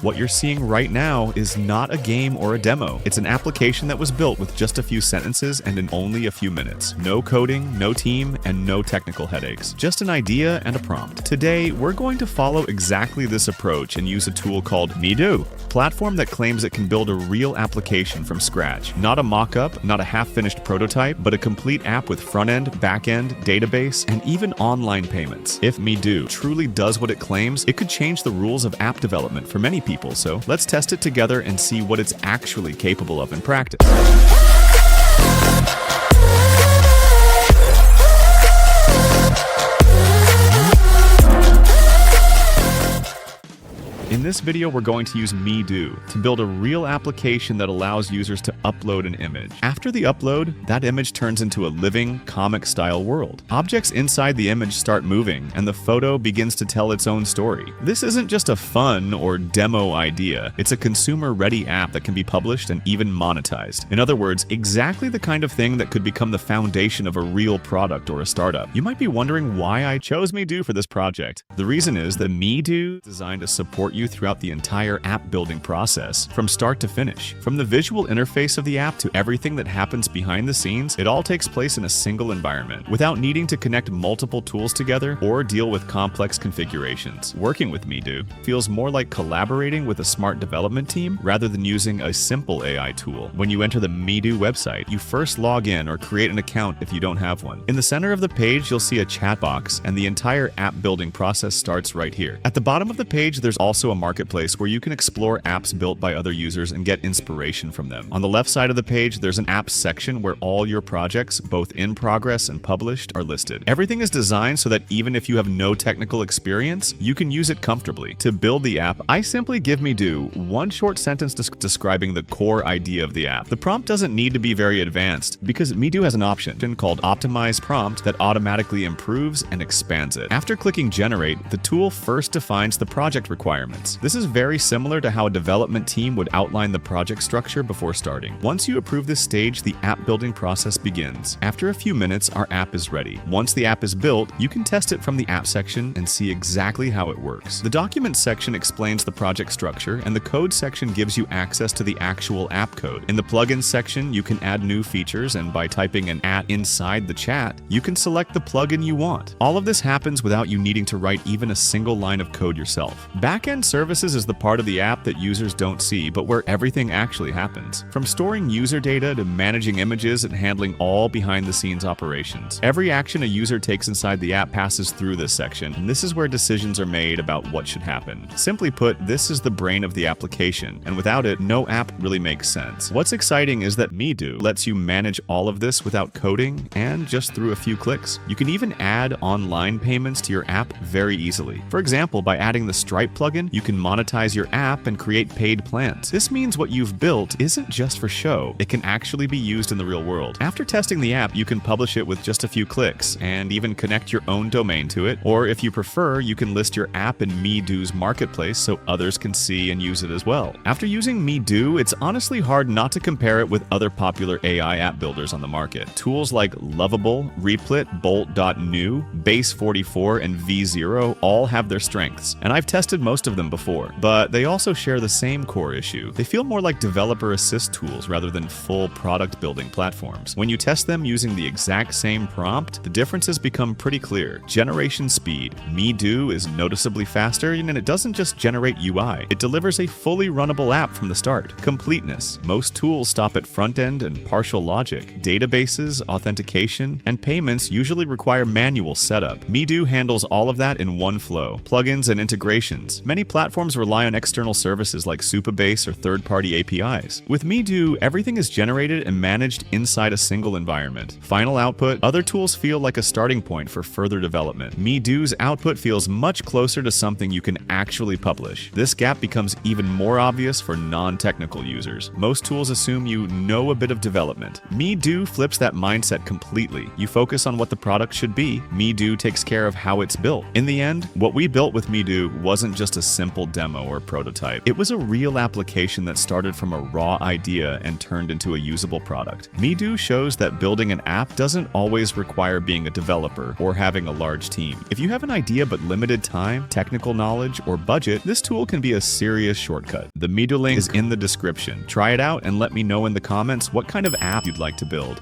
What you're seeing right now is not a game or a demo. It's an application that was built with just a few sentences and in only a few minutes. No coding, no team, and no technical headaches. Just an idea and a prompt. Today, we're going to follow exactly this approach and use a tool called MeDo, a platform that claims it can build a real application from scratch. Not a mock-up, not a half-finished prototype, but a complete app with front-end, back-end, database, and even online payments. If MeDo truly does what it claims, it could change the rules of app development for many people, so let's test it together and see what it's actually capable of in practice. In this video, we're going to use MeDo to build a real application that allows users to upload an image. After the upload, that image turns into a living, comic-style world. Objects inside the image start moving, and the photo begins to tell its own story. This isn't just a fun or demo idea. It's a consumer-ready app that can be published and even monetized. In other words, exactly the kind of thing that could become the foundation of a real product or a startup. You might be wondering why I chose MeDo for this project. The reason is that MeDo is designed to support you throughout the entire app building process, from start to finish. From the visual interface of the app to everything that happens behind the scenes, it all takes place in a single environment, without needing to connect multiple tools together or deal with complex configurations. Working with MeDo feels more like collaborating with a smart development team rather than using a simple AI tool. When you enter the MeDo website, you first log in or create an account if you don't have one. In the center of the page, you'll see a chat box, and the entire app building process starts right here. At the bottom of the page, there's also a marketplace where you can explore apps built by other users and get inspiration from them. On the left side of the page, there's an apps section where all your projects, both in progress and published, are listed. Everything is designed so that even if you have no technical experience, you can use it comfortably. To build the app, I simply give MeDo one short sentence describing the core idea of the app. The prompt doesn't need to be very advanced because MeDo has an option called Optimize Prompt that automatically improves and expands it. After clicking Generate, the tool first defines the project requirements. This is very similar to how a development team would outline the project structure before starting. Once you approve this stage, the app building process begins. After a few minutes, our app is ready. Once the app is built, you can test it from the app section and see exactly how it works. The documents section explains the project structure, and the code section gives you access to the actual app code. In the plugins section, you can add new features, and by typing an @ inside the chat, you can select the plugin you want. All of this happens without you needing to write even a single line of code yourself. Backend services is the part of the app that users don't see, but where everything actually happens. From storing user data to managing images and handling all behind-the-scenes operations. Every action a user takes inside the app passes through this section, and this is where decisions are made about what should happen. Simply put, this is the brain of the application, and without it, no app really makes sense. What's exciting is that MeDo lets you manage all of this without coding and just through a few clicks. You can even add online payments to your app very easily. For example, by adding the Stripe plugin, you can monetize your app and create paid plans. This means what you've built isn't just for show. It can actually be used in the real world. After testing the app, you can publish it with just a few clicks and even connect your own domain to it. Or if you prefer, you can list your app in MeDo's marketplace so others can see and use it as well. After using MeDo, it's honestly hard not to compare it with other popular AI app builders on the market. Tools like Lovable, Replit, Bolt.new, Base44, and V0 all have their strengths, and I've tested most of them before. But they also share the same core issue. They feel more like developer assist tools rather than full product building platforms. When you test them using the exact same prompt, the differences become pretty clear. Generation speed. MeDo is noticeably faster, and it doesn't just generate UI. It delivers a fully runnable app from the start. Completeness. Most tools stop at front-end and partial logic. Databases, authentication, and payments usually require manual setup. MeDo handles all of that in one flow. Plugins and integrations. Many platforms rely on external services like Supabase or third-party APIs. With MeDo, everything is generated and managed inside a single environment. Final output, other tools feel like a starting point for further development. MeDo's output feels much closer to something you can actually publish. This gap becomes even more obvious for non-technical users. Most tools assume you know a bit of development. MeDo flips that mindset completely. You focus on what the product should be. MeDo takes care of how it's built. In the end, what we built with MeDo wasn't just a simple simple demo or prototype. It was a real application that started from a raw idea and turned into a usable product. MeDo shows that building an app doesn't always require being a developer or having a large team. If you have an idea but limited time, technical knowledge, or budget, this tool can be a serious shortcut. The MeDo link is in the description. Try it out and let me know in the comments what kind of app you'd like to build.